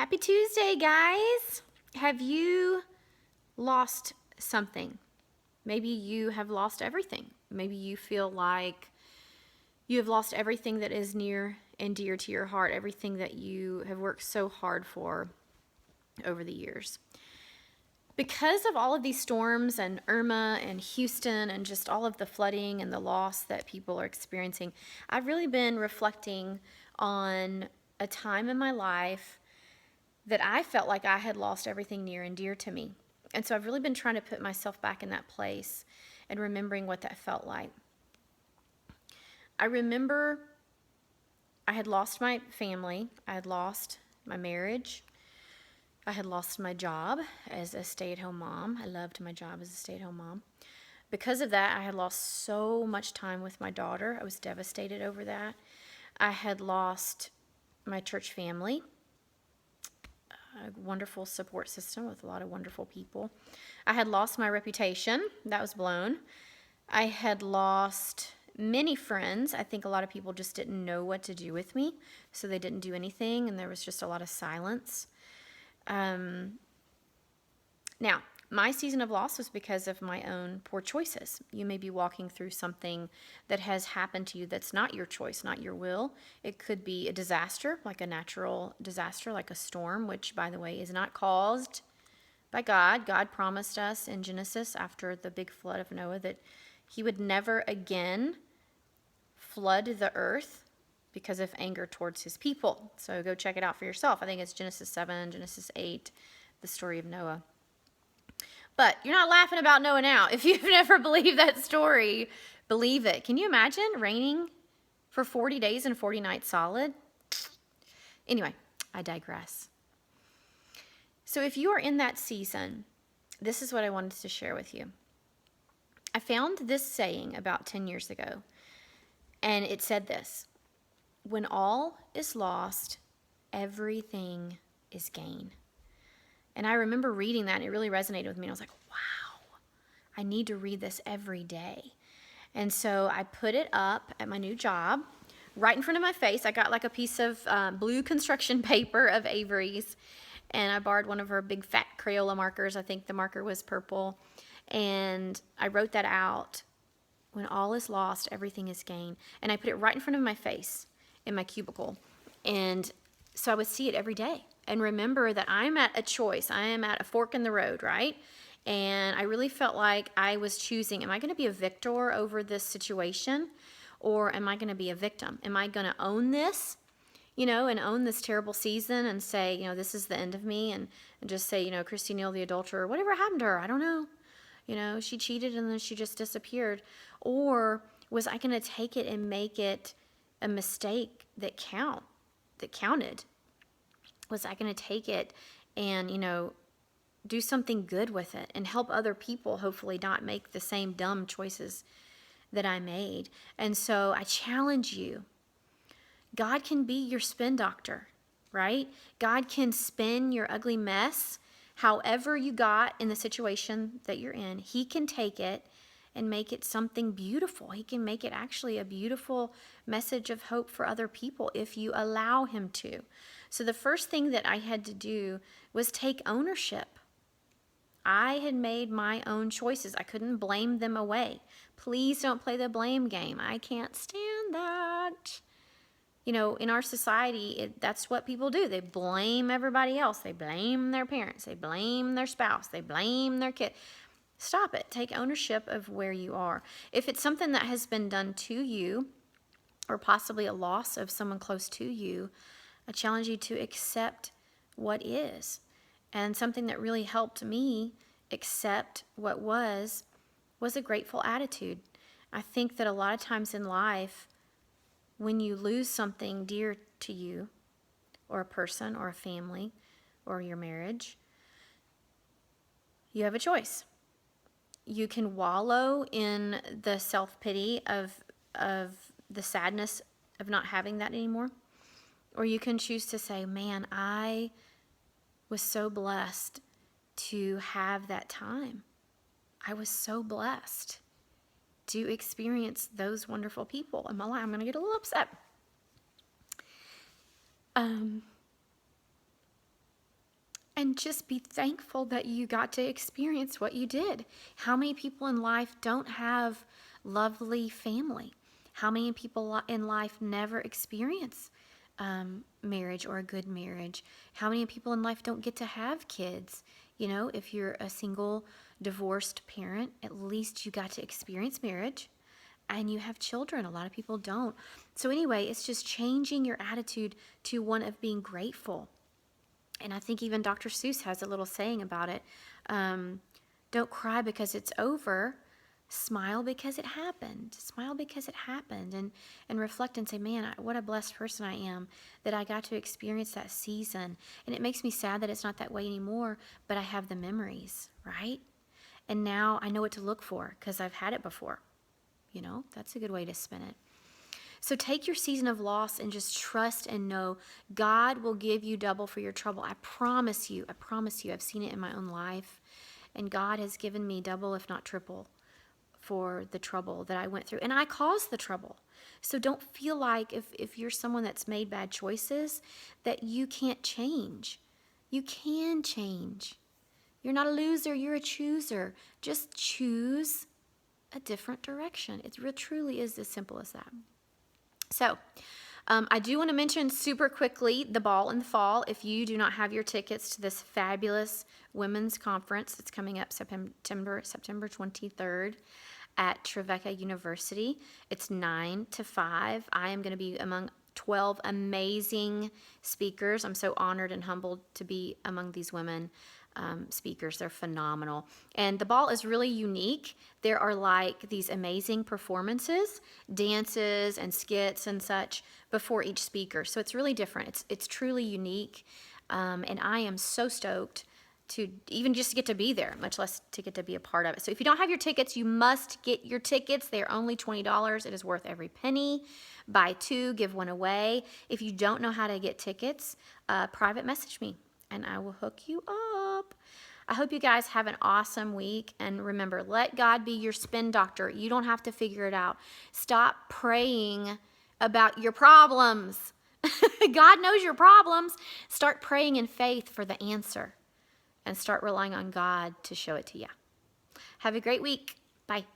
Happy Tuesday, guys. Have you lost something? Maybe you have lost everything. Maybe you feel like you have lost everything that is near and dear to your heart, everything that you have worked so hard for over the years. Because of all of these storms and Irma and Houston and just all of the flooding and the loss that people are experiencing, I've really been reflecting on a time in my life that I felt like I had lost everything near and dear to me. And so I've really been trying to put myself back in that place and remembering what that felt like. I remember I had lost my family. I had lost my marriage. I had lost my job as a stay-at-home mom. I loved my job as a stay-at-home mom. Because of that, I had lost so much time with my daughter. I was devastated over that. I had lost my church family, a wonderful support system with a lot of wonderful people. I had lost my reputation. That was blown. I had lost many friends. I think a lot of people just didn't know what to do with me, so they didn't do anything, and there was just a lot of silence. Now, my season of loss was because of my own poor choices. You may be walking through something that has happened to you that's not your choice, not your will. It could be a disaster, like a natural disaster, like a storm, which, by the way, is not caused by God. God promised us in Genesis after the big flood of Noah that he would never again flood the earth because of anger towards his people. So go check it out for yourself. I think it's Genesis 7, Genesis 8, the story of Noah. But you're not laughing about Noah now. If you've never believed that story, believe it. Can you imagine raining for 40 days and 40 nights solid? Anyway, I digress. So if you are in that season, this is what I wanted to share with you. I found this saying about 10 years ago, and it said this: when all is lost, everything is gain. And I remember reading that, and it really resonated with me. And I was like, wow, I need to read this every day. And so I put it up at my new job, right in front of my face. I got like a piece of blue construction paper of Avery's, and I borrowed one of her big fat Crayola markers. I think the marker was purple. And I wrote that out: when all is lost, everything is gain. And I put it right in front of my face in my cubicle. And so I would see it every day and remember that I'm at a choice. I am at a fork in the road, right? And I really felt like I was choosing, am I going to be a victor over this situation, or am I going to be a victim? Am I going to own this, and own this terrible season and say, this is the end of me, and just say, Christy Neal, the adulterer, whatever happened to her? I don't know. She cheated and then she just disappeared. Or was I going to take it and make it a mistake that counted? Was I going to take it and, do something good with it and help other people hopefully not make the same dumb choices that I made? And so I challenge you. God can be your spin doctor, right? God can spin your ugly mess however you got in the situation that you're in. He can take it and make it something beautiful. He can make it actually a beautiful message of hope for other people if you allow him to. So the first thing that I had to do was take ownership. I had made my own choices. I couldn't blame them away. Please don't play the blame game. I can't stand that. In our society, that's what people do. They blame everybody else. They blame their parents. They blame their spouse. They blame their kid. Stop it. Take ownership of where you are. If it's something that has been done to you, or possibly a loss of someone close to you, I challenge you to accept what is. And something that really helped me accept what was a grateful attitude. I think that a lot of times in life, when you lose something dear to you, or a person, or a family, or your marriage, you have a choice. You can wallow in the self-pity of the sadness of not having that anymore, or you can choose to say, man, I was so blessed to have that time. I was so blessed to experience those wonderful people in my life. I'm going to get a little upset. and just be thankful that you got to experience what you did. How many people in life don't have lovely family? How many people in life never experience marriage or a good marriage? How many people in life don't get to have kids? You know, if you're a single, divorced parent, at least you got to experience marriage and you have children. A lot of people don't. So anyway, it's just changing your attitude to one of being grateful. And I think even Dr. Seuss has a little saying about it. Don't cry because it's over. Smile because it happened. Smile because it happened. And reflect and say, man, what a blessed person I am that I got to experience that season. And it makes me sad that it's not that way anymore, but I have the memories, right? And now I know what to look for because I've had it before. You know, that's a good way to spin it. So take your season of loss and just trust and know God will give you double for your trouble. I promise you. I've seen it in my own life. And God has given me double, if not triple, for the trouble that I went through. And I caused the trouble. So don't feel like if you're someone that's made bad choices that you can't change. You can change. You're not a loser, you're a chooser. Just choose a different direction. It truly is as simple as that. So, I do want to mention super quickly the ball in the fall. If you do not have your tickets to this fabulous women's conference that's coming up September 23rd at Trevecca University, it's 9 to 5. I am going to be among 12 amazing speakers. I'm so honored and humbled to be among these women speakers. They're phenomenal. And the ball is really unique. There are like these amazing performances, dances and skits and such before each speaker. So it's really different. It's truly unique. And I am so stoked to even just get to be there, much less to get to be a part of it. So if you don't have your tickets, you must get your tickets. They're only $20. It is worth every penny. Buy two, give one away. If you don't know how to get tickets, private message me and I will hook you up. I hope you guys have an awesome week. And remember, let God be your spin doctor. You don't have to figure it out. Stop praying about your problems. God knows your problems. Start praying in faith for the answer and start relying on God to show it to you. Have a great week. Bye.